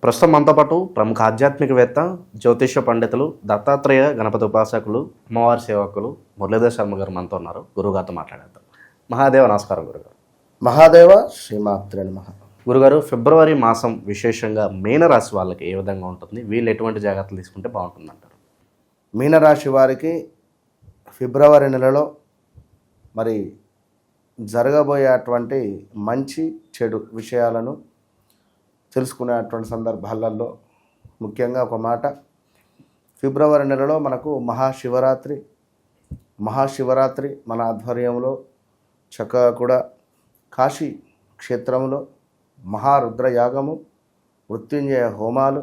ప్రస్తుతం మనతో పాటు ప్రముఖ ఆధ్యాత్మికవేత్త, జ్యోతిష పండితులు, దత్తాత్రేయ గణపతి ఉపాసకులు, అమ్మవారి సేవకులు మురళీధర్ శర్మ గారు మనతో ఉన్నారు. గురుగారితో మాట్లాడేద్దాం. మహాదేవ నమస్కారం గురుగారు. మహాదేవ శ్రీమాత్రే నమః. గురుగారు, ఫిబ్రవరి మాసం విశేషంగా మీనరాశి వాళ్ళకి ఏ విధంగా ఉంటుంది? వీళ్ళు ఎటువంటి జాగ్రత్తలు తీసుకుంటే బాగుంటుందంటారు? మీనరాశి వారికి ఫిబ్రవరి నెలలో మరి జరగబోయేటువంటి మంచి చెడు విషయాలను తెలుసుకునేటువంటి సందర్భాలలో ముఖ్యంగా ఒక మాట, ఫిబ్రవరి నెలలో మనకు మహాశివరాత్రి మన ఆధ్వర్యంలో చక్కగా కూడా కాశీ క్షేత్రంలో మహారుద్ర యాగము, మృత్యుంజయ హోమాలు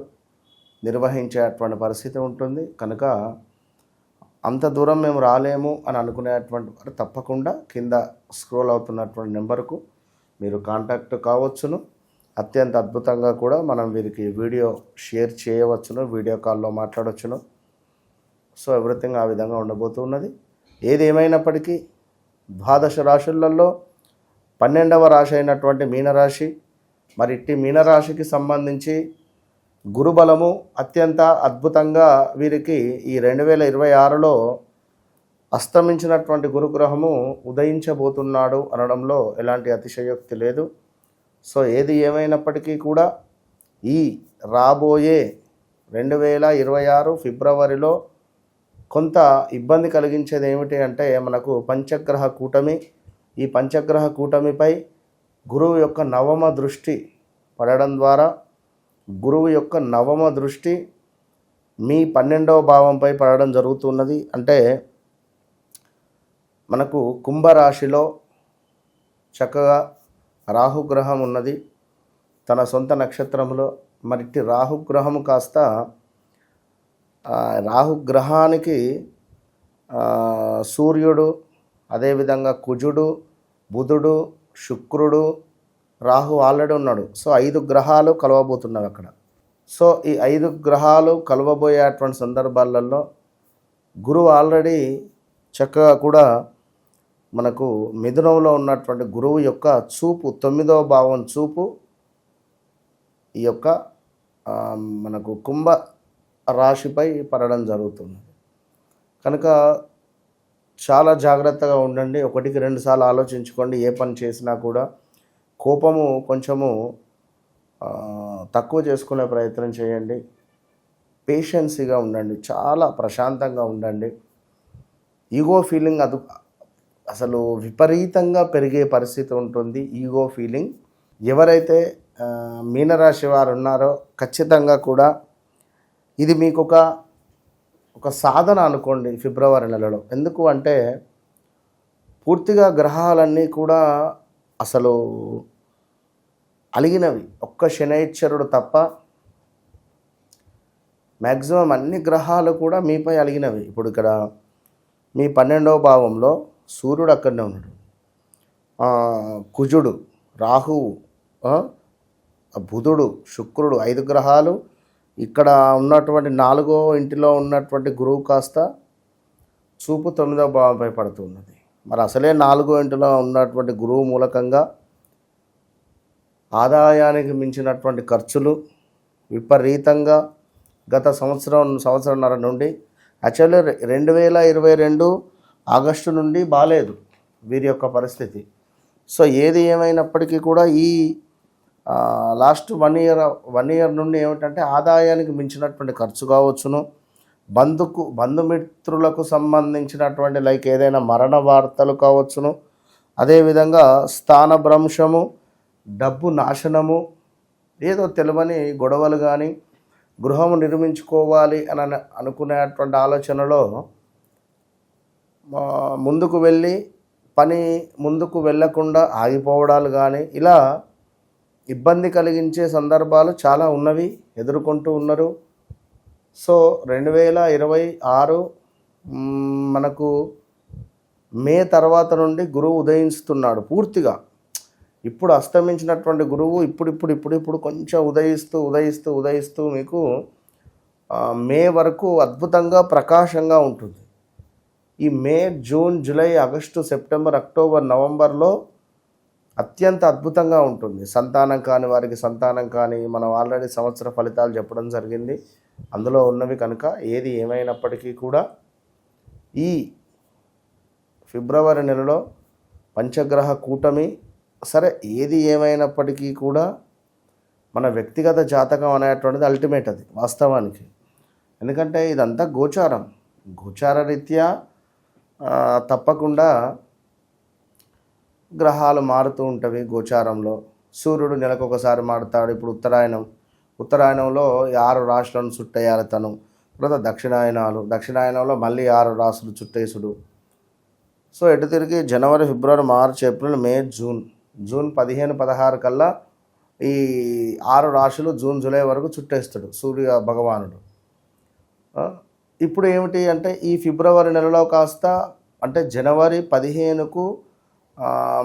నిర్వహించేటువంటి పరిస్థితి ఉంటుంది. కనుక అంత దూరం మేము రాలేము అని అనుకునేటువంటి వారు తప్పకుండా కింద స్క్రోల్ అవుతున్నటువంటి నెంబర్కు మీరు కాంటాక్ట్ కావచ్చును. అత్యంత అద్భుతంగా కూడా మనం వీరికి వీడియో షేర్ చేయవచ్చును, వీడియో కాల్లో మాట్లాడవచ్చును. సో ఎవ్రీథింగ్ ఆ విధంగా ఉండబోతున్నది. ఏది ఏమైనప్పటికీ 12 రాశులలో 12వ రాశి అయినటువంటి మీనరాశి, మరి ఇట్టి మీనరాశికి సంబంధించి గురుబలము అత్యంత అద్భుతంగా వీరికి ఈ 2026లో అస్తమించినటువంటి గురుగ్రహము ఉదయించబోతున్నాడు అనడంలో ఎలాంటి అతిశయోక్తి లేదు. సో ఏది ఏమైనప్పటికీ కూడా ఈ రాబోయే 2026 ఫిబ్రవరిలో కొంత ఇబ్బంది కలిగించేది ఏమిటి అంటే మనకు పంచగ్రహ కూటమి. ఈ పంచగ్రహ కూటమిపై గురువు యొక్క నవమ దృష్టి పడడం ద్వారా గురువు యొక్క నవమ దృష్టి మీ 12వ భావంపై పడడం జరుగుతున్నది. అంటే మనకు కుంభరాశిలో చక్కగా రాహుగ్రహం ఉన్నది తన సొంత నక్షత్రంలో. మరిట్టి రాహుగ్రహము కాస్త రాహుగ్రహానికి సూర్యుడు, అదేవిధంగా కుజుడు, బుధుడు, శుక్రుడు, రాహు ఆల్రెడీ ఉన్నాడు. సో 5 గ్రహాలు కలవబోతున్నవి అక్కడ. సో ఈ 5 గ్రహాలు కలవబోయేటువంటి సందర్భాలలో గురువు ఆల్రెడీ చక్కగా కూడా మనకు మిథునంలో ఉన్నటువంటి గురువు యొక్క చూపు 9వ భావం చూపు ఈ యొక్క మనకు కుంభ రాశిపై పడడం జరుగుతుంది. కనుక చాలా జాగ్రత్తగా ఉండండి. 1-2 సార్లు ఆలోచించుకోండి. ఏ పని చేసినా కూడా కోపము కొంచెము తక్కువ చేసుకునే ప్రయత్నం చేయండి. పేషెన్సీగా ఉండండి, చాలా ప్రశాంతంగా ఉండండి. ఈగో ఫీలింగ్ అసలు విపరీతంగా పెరిగే పరిస్థితి ఉంటుంది. ఈగో ఫీలింగ్ ఎవరైతే మీనరాశి వారు ఉన్నారో ఖచ్చితంగా కూడా ఇది మీకు ఒక సాధన అనుకోండి ఫిబ్రవరి నెలలో. ఎందుకు అంటే పూర్తిగా గ్రహాలన్నీ కూడా అసలు అలిగినవి. ఒక్క శనైశ్వరుడు తప్ప మ్యాక్సిమం అన్ని గ్రహాలు కూడా మీపై అలిగినవి. ఇప్పుడు ఇక్కడ మీ 12వ భావంలో సూర్యుడు అక్కడనే ఉన్నాడు, కుజుడు, రాహువు, బుధుడు, శుక్రుడు, 5 గ్రహాలు. ఇక్కడ ఉన్నటువంటి 4వ ఇంటిలో ఉన్నటువంటి గురువు కాస్త చూపు 9వ భావంపై పడుతున్నది. మరి అసలే 4వ ఇంటిలో ఉన్నటువంటి గురువు మూలకంగా ఆదాయానికి మించినటువంటి ఖర్చులు విపరీతంగా గత సంవత్సరంన్నర నుండి, యాక్చువల్లీ 2022 ఆగస్టు నుండి బాలేదు వీరి యొక్క పరిస్థితి. సో ఏది ఏమైనప్పటికీ కూడా ఈ లాస్ట్ 1 ఇయర్ నుండి ఏమిటంటే ఆదాయానికి మించినటువంటి ఖర్చు కావచ్చును, బంధుమిత్రులకు సంబంధించినటువంటి లైక్ ఏదైనా మరణ వార్తలు కావచ్చును, అదేవిధంగా స్థానభ్రంశము, డబ్బు నాశనము, ఏదో తెలియని గొడవలు కానీ, గృహము నిర్మించుకోవాలి అని అనుకునేటువంటి ఆలోచనలో ముందుకు వెళ్ళి పని ముందుకు వెళ్ళకుండా ఆగిపోవడాలు కానీ, ఇలా ఇబ్బంది కలిగించే సందర్భాలు చాలా ఉన్నవి, ఎదుర్కొంటూ ఉన్నారు. సో 2026 మనకు మే తర్వాత నుండి గురువు ఉదయిస్తున్నాడు పూర్తిగా. ఇప్పుడు అస్తమించినటువంటి గురువు ఇప్పుడు కొంచెం ఉదయిస్తూ మీకు మే వరకు అద్భుతంగా ప్రకాశంగా ఉంటుంది. ఈ May, June, July, August, September, October, నవంబర్లో అత్యంత అద్భుతంగా ఉంటుంది. సంతానం కాని వారికి సంతానం కానీ, మనం ఆల్రెడీ సంవత్సర ఫలితాలు చెప్పడం జరిగింది. అందులో ఉన్నవి కనుక ఏది ఏమైనప్పటికీ కూడా ఈ ఫిబ్రవరి నెలలో పంచగ్రహ కూటమి సరే ఏది ఏమైనప్పటికీ కూడా మన వ్యక్తిగత జాతకం అనేటువంటిది అల్టిమేట్, అది వాస్తవానికి. ఎందుకంటే ఇదంతా గోచార రీత్యా తప్పకుండా గ్రహాలు మారుతూ ఉంటవి గోచారంలో. సూర్యుడు నెలకు ఒకసారి మారుతాడు. ఇప్పుడు ఉత్తరాయణంలో 6 రాశులను చుట్టేయాలి తను. తర్వాత దక్షిణాయనంలో మళ్ళీ 6 రాశులు చుట్టేసుడు. సో ఎటు తిరిగి జనవరి, ఫిబ్రవరి, మార్చి, ఏప్రిల్, మే, జూన్ 15, 16 కల్లా ఈ 6 రాశులు జూన్, జూలై వరకు చుట్టేస్తాడు సూర్య భగవానుడు. ఇప్పుడు ఏమిటి అంటే ఈ ఫిబ్రవరి నెలలో కాస్త అంటే జనవరి 15కు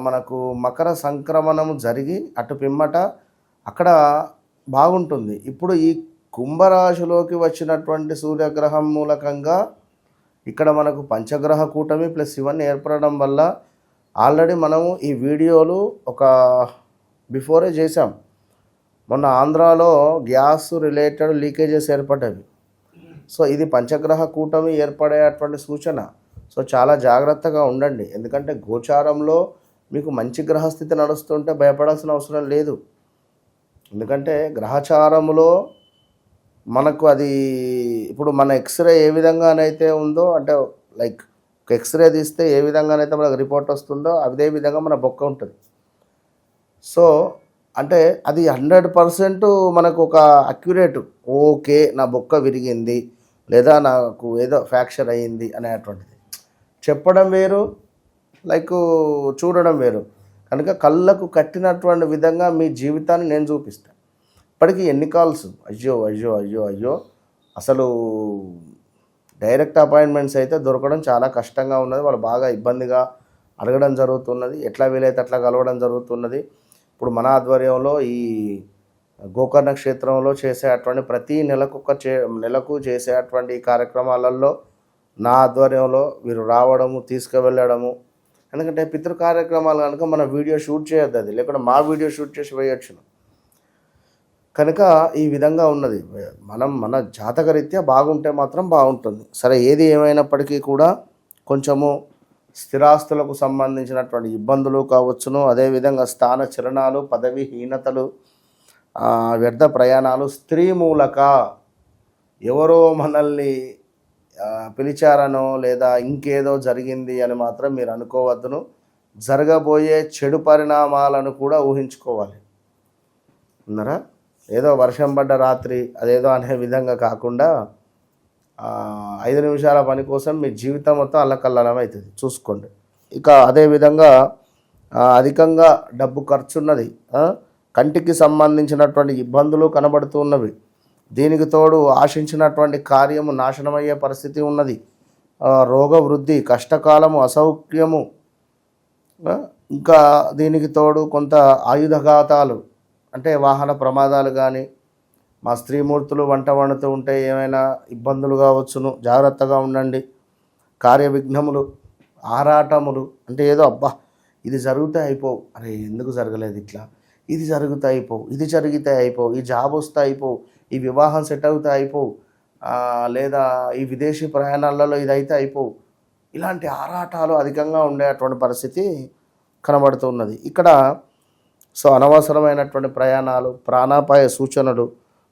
మనకు మకర సంక్రమణం జరిగి అటు పిమ్మట అక్కడ బాగుంటుంది. ఇప్పుడు ఈ కుంభరాశిలోకి వచ్చినటువంటి సూర్యగ్రహం మూలకంగా ఇక్కడ మనకు పంచగ్రహ కూటమి ప్లస్ ఇవన్నీ ఏర్పడడం వల్ల ఆల్రెడీ మనము ఈ వీడియోలు ఒక బిఫోరే చేసాం. మొన్న ఆంధ్రాలో గ్యాస్ రిలేటెడ్ లీకేజెస్ ఏర్పడ్డవి. సో ఇది పంచగ్రహ కూటమి ఏర్పడేటువంటి సూచన. సో చాలా జాగ్రత్తగా ఉండండి. ఎందుకంటే గోచారంలో మీకు మంచి గ్రహస్థితి నడుస్తుంటే భయపడాల్సిన అవసరం లేదు. ఎందుకంటే గ్రహచారములో మనకు అది ఇప్పుడు మన ఎక్స్రే ఏ విధంగానైతే ఉందో, అంటే లైక్ ఒక ఎక్స్రే తీస్తే ఏ విధంగానైతే మనకు రిపోర్ట్ వస్తుందో అదే విధంగా మన బొక్క ఉంటుంది. సో అంటే అది 100% మనకు ఒక అక్యురేట్, ఓకే నా బొక్క విరిగింది లేదా నాకు ఏదో ఫ్రాక్చర్ అయ్యింది అనేటువంటిది చెప్పడం వేరు, లైక్ చూడడం వేరు. కనుక కళ్ళకు కట్టినటువంటి విధంగా మీ జీవితాన్ని నేను చూపిస్తాను. ఇప్పటికీ ఎన్ని కాల్స్, అయ్యో అసలు డైరెక్ట్ అపాయింట్మెంట్స్ అయితే దొరకడం చాలా కష్టంగా ఉన్నది. వాళ్ళు బాగా ఇబ్బందిగా అడగడం జరుగుతున్నది. ఎట్లా వీలైతే అట్లా కలవడం జరుగుతున్నది. ఇప్పుడు మన ఆధ్వర్యంలో ఈ గోకర్ణ క్షేత్రంలో చేసేటువంటి ప్రతి నెలకు చేసేటువంటి కార్యక్రమాలలో నా ఆధ్వర్యంలో వీరు రావడము, తీసుకువెళ్ళడము. ఎందుకంటే పితృ కార్యక్రమాలు కనుక మన వీడియో షూట్ చేయొద్దు, అది లేకుండా మా వీడియో షూట్ చేసి వేయొచ్చును. కనుక ఈ విధంగా ఉన్నది. మన జాతకరీత్యా బాగుంటే మాత్రం బాగుంటుంది. సరే ఏది ఏమైనప్పటికీ కూడా కొంచెము స్థిరాస్తులకు సంబంధించినటువంటి ఇబ్బందులు కావచ్చును, అదేవిధంగా స్థాన చలనాలు, పదవీహీనతలు, వ్యర్థ ప్రయాణాలు, స్త్రీ మూలక ఎవరో మనల్ని పిలిచారనో లేదా ఇంకేదో జరిగింది అని మాత్రం మీరు అనుకోవద్దును. జరగబోయే చెడు పరిణామాలను కూడా ఊహించుకోవాలి. ఉన్నారా? ఏదో వర్షం పడ్డ రాత్రి అదేదో అనే విధంగా కాకుండా 5 నిమిషాల పని కోసం మీ జీవితం మొత్తం అల్లకల్లోలం అవుతుంది, చూసుకోండి. ఇక అదేవిధంగా అధికంగా డబ్బు ఖర్చున్నది, కంటికి సంబంధించినటువంటి ఇబ్బందులు కనబడుతున్నవి. దీనికి తోడు ఆశించినటువంటి కార్యము నాశనమయ్యే పరిస్థితి ఉన్నది. రోగ వృద్ధి, కష్టకాలము, అసౌఖ్యము, ఇంకా దీనికి తోడు కొంత ఆయుధఘాతాలు అంటే వాహన ప్రమాదాలు కానీ, మా స్త్రీమూర్తులు వంట వండుతూ ఉంటే ఏమైనా ఇబ్బందులు కావచ్చును, జాగ్రత్తగా ఉండండి. కార్య విఘ్నములు, ఆరాటములు, అంటే ఏదో అబ్బా ఇది జరిగితే అయిపోవు, అరే ఎందుకు జరగలేదు ఇట్లా, ఇది జరిగితే అయిపోవు, ఇది జరిగితే అయిపోవు, ఈ జాబ్ వస్తే అయిపోవు, ఈ వివాహం సెట్ అవుతే అయిపోవు, లేదా ఈ విదేశీ ప్రయాణాలలో ఇదైతే అయిపోవు, ఇలాంటి ఆరాటాలు అధికంగా ఉండేటువంటి పరిస్థితి కనబడుతున్నది ఇక్కడ. సో అనవసరమైనటువంటి ప్రయాణాలు, ప్రాణాపాయ సూచనలు,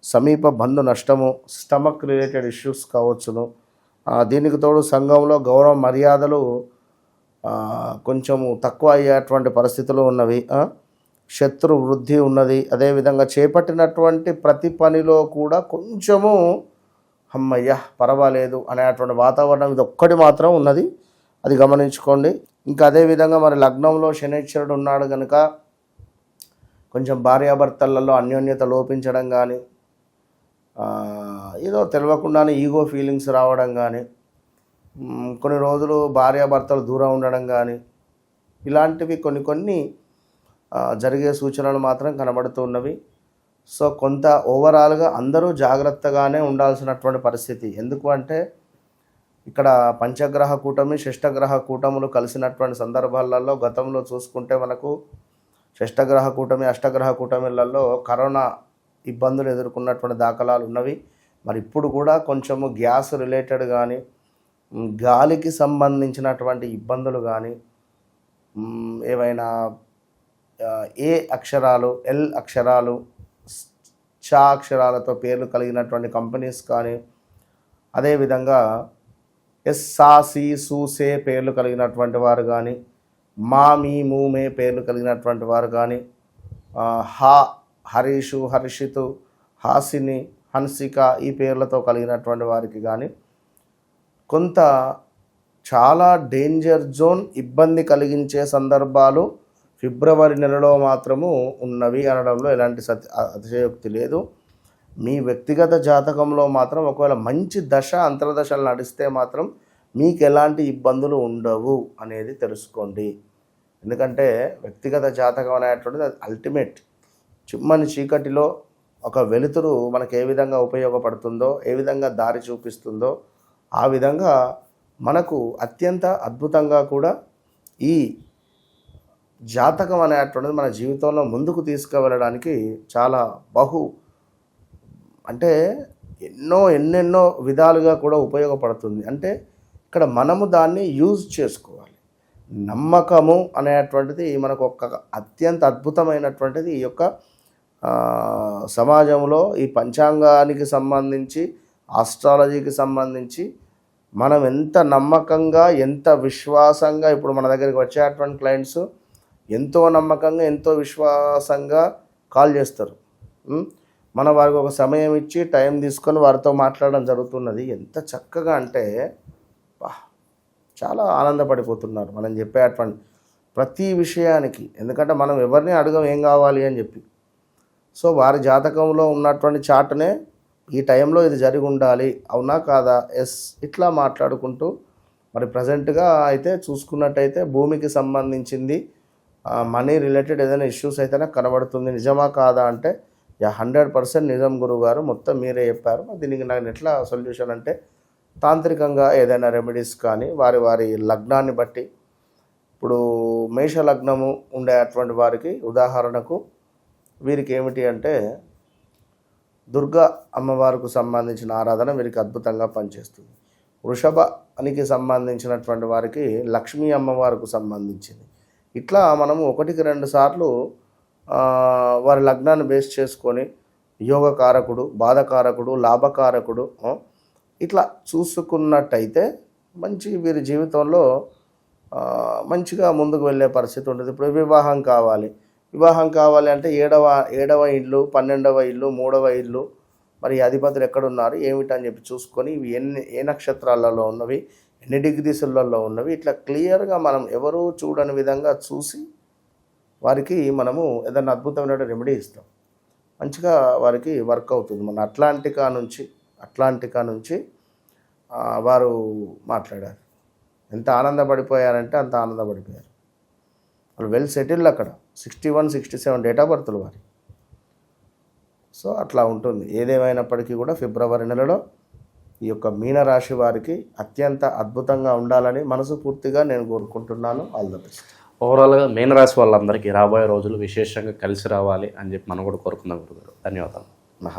సమీప బంధు నష్టము, స్టమక్ రిలేటెడ్ ఇష్యూస్ కావచ్చును. దీనికి తోడు సంఘంలో గౌరవ మర్యాదలు కొంచెము తక్కువ అయ్యేటువంటి పరిస్థితులు ఉన్నవి. శత్రు వృద్ధి ఉన్నది. అదేవిధంగా చేపట్టినటువంటి ప్రతి పనిలో కూడా కొంచెము అమ్మయ్య పర్వాలేదు అనేటువంటి వాతావరణం ఇది ఒక్కటి మాత్రం ఉన్నది, అది గమనించుకోండి. ఇంకా అదేవిధంగా మరి లగ్నంలో శనైశ్వరుడు ఉన్నాడు కనుక కొంచెం భార్యాభర్తలలో అన్యోన్యత లోపించడం కానీ, ఏదో తెలియకుండానే ఈగో ఫీలింగ్స్ రావడం కానీ, కొన్ని రోజులు భార్యాభర్తలు దూరం ఉండడం కానీ, ఇలాంటివి కొన్ని జరిగే సూచనలు మాత్రం కనబడుతున్నవి. సో కొంత ఓవరాల్గా అందరూ జాగ్రత్తగానే ఉండాల్సినటువంటి పరిస్థితి. ఎందుకు అంటే ఇక్కడ పంచగ్రహ కూటమి, షష్టగ్రహ కూటములు కలిసినటువంటి సందర్భాలలో గతంలో చూసుకుంటే మనకు షష్టగ్రహ కూటమి అష్టగ్రహ కూటమిలలో కరోనా ఇబ్బందులు ఎదుర్కొన్నటువంటి దాఖలాలు ఉన్నవి. మరి ఇప్పుడు కూడా కొంచెము గ్యాస్ రిలేటెడ్ కానీ గాలికి సంబంధించినటువంటి ఇబ్బందులు కానీ ఏవైనా ఏ అక్షరాలు ఎల్ అక్షరాలు చ అక్షరాలతో పేర్లు కలిగినటువంటి కంపెనీస్ కానీ అదేవిధంగా ఎస్ సా సి సు సే పేర్లు కలిగినటువంటి వారు కానీ మా మీ మూ మే పేర్లు కలిగినటువంటి వారు కానీ హా హరీషు హర్షితు హాసిని హన్సిక ఈ పేర్లతో కలిగినటువంటి వారికి కానీ కొంత చాలా డేంజర్ జోన్ ఇబ్బంది కలిగించే సందర్భాలు ఫిబ్రవరి నెలలో మాత్రము ఉన్నవి అనడంలో ఎలాంటి అతిశయోక్తి లేదు. మీ వ్యక్తిగత జాతకంలో మాత్రం ఒకవేళ మంచి దశ అంతర్దశలు నడిస్తే మాత్రం మీకు ఎలాంటి ఇబ్బందులు ఉండవు అనేది తెలుసుకోండి. ఎందుకంటే వ్యక్తిగత జాతకం అనేటువంటిది అల్టిమేట్. చిమ్మని చీకటిలో ఒక వెలుతురు మనకు ఏ విధంగా ఉపయోగపడుతుందో, ఏ విధంగా దారి చూపిస్తుందో ఆ విధంగా మనకు అత్యంత అద్భుతంగా కూడా ఈ జాతకం అనేటువంటిది మన జీవితంలో ముందుకు తీసుకువెళ్ళడానికి చాలా అంటే ఎన్నెన్నో విధాలుగా కూడా ఉపయోగపడుతుంది. అంటే ఇక్కడ మనము దాన్ని యూజ్ చేసుకోవాలి. నమ్మకము అనేటువంటిది మనకు ఒక అత్యంత అద్భుతమైనటువంటిది. ఈ యొక్క సమాజంలో ఈ పంచాంగానికి సంబంధించి ఆస్ట్రాలజీకి సంబంధించి మనం ఎంత నమ్మకంగా ఎంత విశ్వాసంగా ఇప్పుడు మన దగ్గరికి వచ్చేటువంటి క్లయింట్స్ ఎంతో నమ్మకంగా ఎంతో విశ్వాసంగా కాల్ చేస్తారు. మన వారికి ఒక సమయం ఇచ్చి టైం తీసుకొని వారితో మాట్లాడడం జరుగుతున్నది. ఎంత చక్కగా అంటే చాలా ఆనందపడిపోతున్నారు మనం చెప్పేటువంటి ప్రతి విషయానికి. ఎందుకంటే మనం ఎవరిని అడగం ఏం కావాలి అని చెప్పి. సో వారి జాతకంలో ఉన్నటువంటి చార్ట్నే ఈ టైంలో ఇది జరిగి ఉండాలి, అవునా కాదా, ఎస్ ఇట్లా మాట్లాడుకుంటూ మరి ప్రజెంట్గా అయితే చూసుకున్నట్టయితే భూమికి సంబంధించింది మనీ రిలేటెడ్ ఏదైనా ఇష్యూస్ అయితేనే కనబడుతుంది. నిజమా కాదా అంటే 100% నిజం గురువుగారు, మొత్తం మీరే చెప్పారు. దీనికి నాకు ఎట్లా సొల్యూషన్ అంటే తాంత్రికంగా ఏదైనా రెమెడీస్ కానీ వారి వారి లగ్నాన్ని బట్టి, ఇప్పుడు మేష లగ్నము ఉండేటువంటి వారికి ఉదాహరణకు వీరికి ఏమిటి అంటే దుర్గా అమ్మవారికి సంబంధించిన ఆరాధన వీరికి అద్భుతంగా పనిచేస్తుంది. వృషభానికి సంబంధించినటువంటి వారికి లక్ష్మీ అమ్మవారికి సంబంధించింది. ఇట్లా మనము 1-2 సార్లు వారి లగ్నాన్ని బేస్ చేసుకొని యోగకారకుడు, బాధకారకుడు, లాభకారకుడు ఇట్లా చూసుకున్నట్టయితే మంచి వీరి జీవితంలో మంచిగా ముందుకు వెళ్ళే పరిస్థితి ఉంటుంది. ఇప్పుడు వివాహం కావాలి అంటే 7వ ఇల్లు, 12వ ఇల్లు, 3వ ఇల్లు, మరి అధిపతులు ఎక్కడున్నారు ఏమిటని చెప్పి చూసుకొని ఇవి ఏ నక్షత్రాలలో ఉన్నవి, ఎన్ని డిగ్రీసులలో ఉన్నవి, ఇట్లా క్లియర్గా మనం ఎవరూ చూడని విధంగా చూసి వారికి మనము ఏదైనా అద్భుతమైన రెమెడీ ఇస్తాం. మంచిగా వారికి వర్క్ అవుతుంది. మన అట్లాంటికా నుంచి వారు మాట్లాడారు. ఎంత ఆనందపడిపోయారంటే అంత ఆనందపడిపోయారు. వాళ్ళు వెల్ సెటిల్డ్ అక్కడ. 61, 67 డేట్ ఆఫ్ బర్త్లు వారి. సో అట్లా ఉంటుంది. ఏదేమైనప్పటికీ కూడా ఫిబ్రవరి నెలలో ఈ యొక్క మీనరాశి వారికి అత్యంత అద్భుతంగా ఉండాలని మనస్ఫూర్తిగా నేను కోరుకుంటున్నాను. All the best. ఓవరాల్గా మీనరాశి వాళ్ళందరికీ రాబోయే రోజులు విశేషంగా కలిసి రావాలి అని చెప్పి మనం కూడా కోరుకుందాం గురుగారు. ధన్యవాదాలు.